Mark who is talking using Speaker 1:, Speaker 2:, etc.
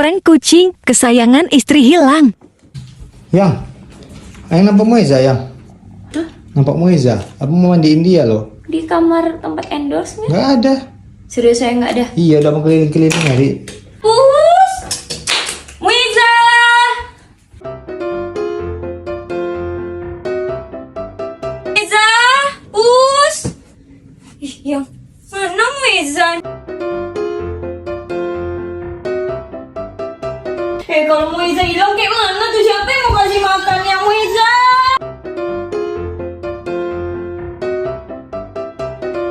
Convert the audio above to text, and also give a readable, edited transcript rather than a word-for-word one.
Speaker 1: Prank kucing kesayangan istri hilang.
Speaker 2: Yang, ayang nampak Moeza yang?
Speaker 3: Hah?
Speaker 2: Nampak Moeza? Apa mau mandiin dia loh?
Speaker 3: Di kamar tempat endorse nggak?
Speaker 2: Nggak ada.
Speaker 3: Serius saya nggak ada.
Speaker 2: Iya, udah mau keliling-keliling nyari.
Speaker 3: Pus! Muiza! Muiza! Pus! Ih, yang mana Muiza? Kalau Muiza hilang kayak mana tuh? Siapa yang mau kasih makannya Muiza?